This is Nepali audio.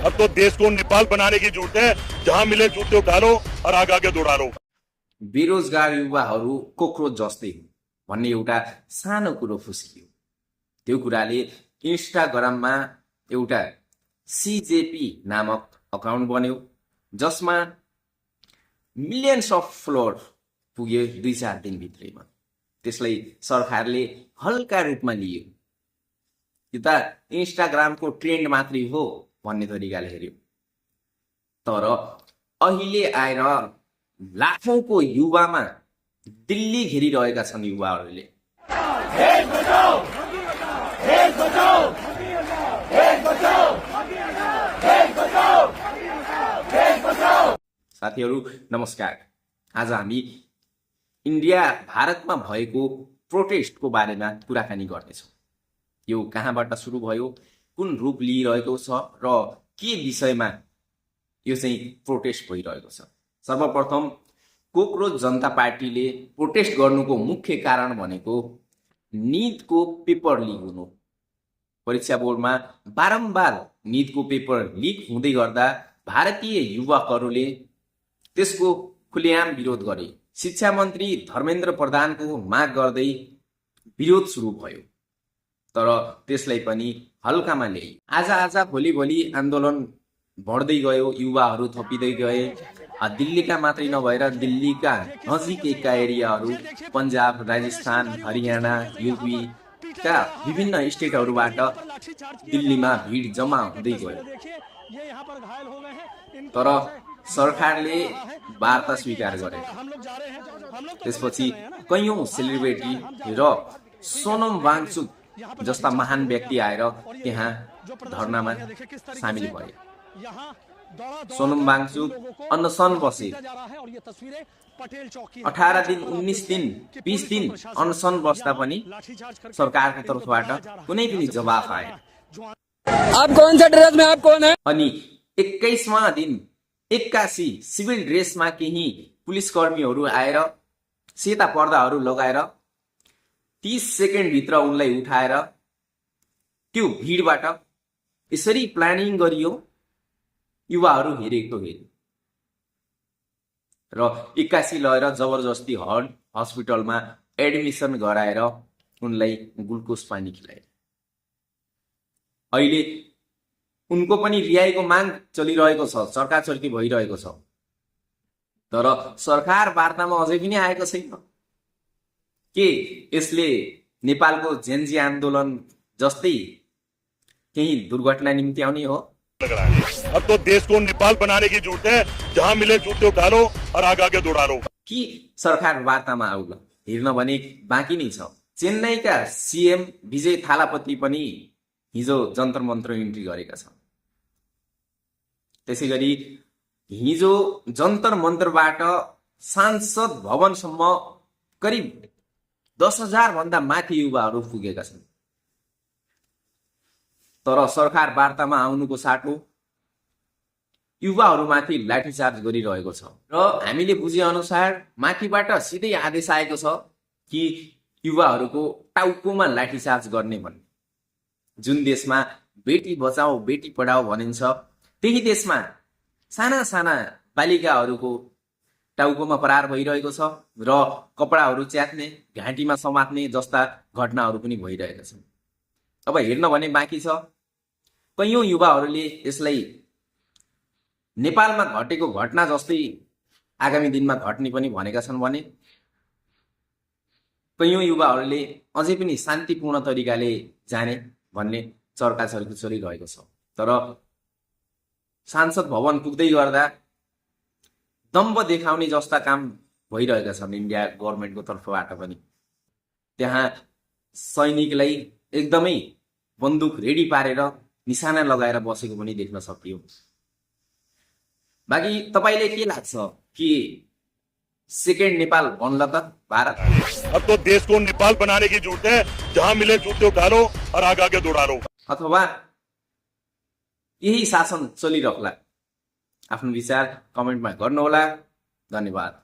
अब तो देश को नेपाल बनाने की जरूरत है, जहां मिले जूते उठालो और आगे आगे दौड़ालो। बेरोजगार युवाहरू कोक्रोच जस्तै हुन् भन्ने एउटा सानो कुरो फुस्कियो। त्यो कुराले इन्स्टाग्राममा एउटा CJP नामक अकाउन्ट बन्यो, जसमा मिलियन्स अफ फलोअर पुग्यो 2-4 दिनभित्रैमा। त्यसलाई सरकारले हल्का रूपमा लियो। यो त इन्स्टाग्रामको ट्रेन्ड मात्रै हो भन्ने तरिकाले हेर्यो। तर अहिले आएर लाखौंको युवामा दिल्ली घेरिरहेका छन् युवाहरूले। साथीहरू नमस्कार। आज हामी इन्डिया भारतमा भएको प्रोटेस्टको बारेमा कुराकानी गर्नेछौँ। यो कहाँबाट सुरु भयो, कुन रूप लिइरहेको छ र के विषयमा यो चाहिँ प्रोटेस्ट भइरहेको छ। सर्वप्रथम कोक्रोच जनता पार्टीले प्रोटेस्ट गर्नुको मुख्य कारण भनेको नीटको पेपर लिक हुनु। परीक्षा बोर्डमा बारम्बार नीटको पेपर लिक हुँदै गर्दा भारतीय युवकहरूले त्यसको खुलेआम विरोध गरे। शिक्षा मन्त्री धर्मेन्द्र प्रधानको माग गर्दै विरोध सुरु भयो, तर त्यसलाई पनि हल्कामा ल्याइ। आज भोलि आन्दोलन बढ्दै गयो, युवाहरू थपिँदै गए। दिल्लीका मात्रै नभएर दिल्लीका नजिकैका एरियाहरू, पन्जाब, राजस्थान, हरियाणा, यूपी का विभिन्न स्टेटहरूबाट दिल्लीमा भिड जम्मा हुँदै गयो। तर सरकारले वार्ता स्वीकार गरे। त्यसपछि कैयौं सेलिब्रिटी र सोनम वाङचुक जस्ता महान व्यक्ति आएर त्यहाँ धर्नामा सामेल भए। सोनम वाङचुक अनसन बसे। 18 दिन, 19 दिन, 20 दिन अनसन बस्दा पनि सरकारको तर्फबाट कुनै पनि जवाफ आएन। आप कौन सा ड्रेस में, आप कौन है? अनि 21वां दिन 81 सिभिल ड्रेसमा केही पुलिसकर्मीहरू आएर सेता पर्दाहरू लगाएर 30 सेकेन्ड भित्र उनलाई उठाएर त्यो भिडबाट यसरी प्लानिङ गरियो। युवाहरू हेरेको हेरे र 81 लगेर जबरजस्ती हस्पिटलमा एडमिसन गराएर उनलाई ग्लुकोज पानी खिलाए। अहिले उनको पनि रिहाईको माग चलिरहेको छ, चर्काचर्की भइरहेको छ। तर सरकार वार्तामा अझै पनि आएको छैन। के यसले नेपालको जेनजी आन्दोलन जस्तै केही दुर्घटना निम्ति आउने हो? अब तो देश को नेपाल बनाने की जरूरत है, जहां मिले जूते उठालो और आगे आगे दौड़ालो। कि सरकार वार्तामा आउला हेर्न भने बाँकी नै छ। चेन्नईका CM विजय थालापति पनि हिजो जन्तर मन्त्र इन्ट्री गरेका छन्। त्यसैगरी हिजो जन्तर मन्त्रबाट सांसद भवनसम्म करिब 10,000 भन्दा माथि युवाहरू पुगेका छन्। तर सरकार वार्तामा आउनुको साटो युवाहरूमाथि लाठीचार्ज गरिरहेको छ र हामीले बुझे अनुसार माथिबाट सिधै आदेश आएको छ कि युवाहरूको टाउकोमा लाठीचार्ज गर्ने भन्ने। जुन देशमा बेटी बचाओ बेटी पढाओ भनिन्छ, त्यही देशमा साना साना बालिकाहरूको टाउकोमा प्रहार भइरहेको छ र कपडाहरू च्यात्ने, घाँटीमा समात्ने जस्ता घटनाहरू पनि भइरहेका छन्। अब हेर्न भने बाँकी छ। कैयौं युवाहरूले यसलाई नेपालमा घटेको घटना जस्तै आगामी दिनमा घट्ने पनि भनेका छन् भने कैयौं युवाहरूले अझै पनि शान्तिपूर्ण तरिकाले जाने भन्ने चर्काचर्की चलिरहेको छ। तर सांसद भवन पुग्दै गर्दा दम्ब देखाउने जस्ता काम भइरहेका छन् इन्डिया गभर्नमेन्टको तर्फबाट पनि। त्यहाँ सैनिकलाई एकदमै बन्दुक रेडी पारेर निशाना लगाएर बसेको पनि देख्न सकियो। बाँकी तपाईले के लाग्छ कि सेकेन्ड नेपाल बन्ला त भारत? अब तो देश को नेपाल बनाने की जरूरत है, जहां मिले जूते उठालो और आगे आगे दौड़ालो। अथवा यही शासन चलिरहला? आफ्नो विचार कमेन्टमा गर्नुहोला। धन्यवाद।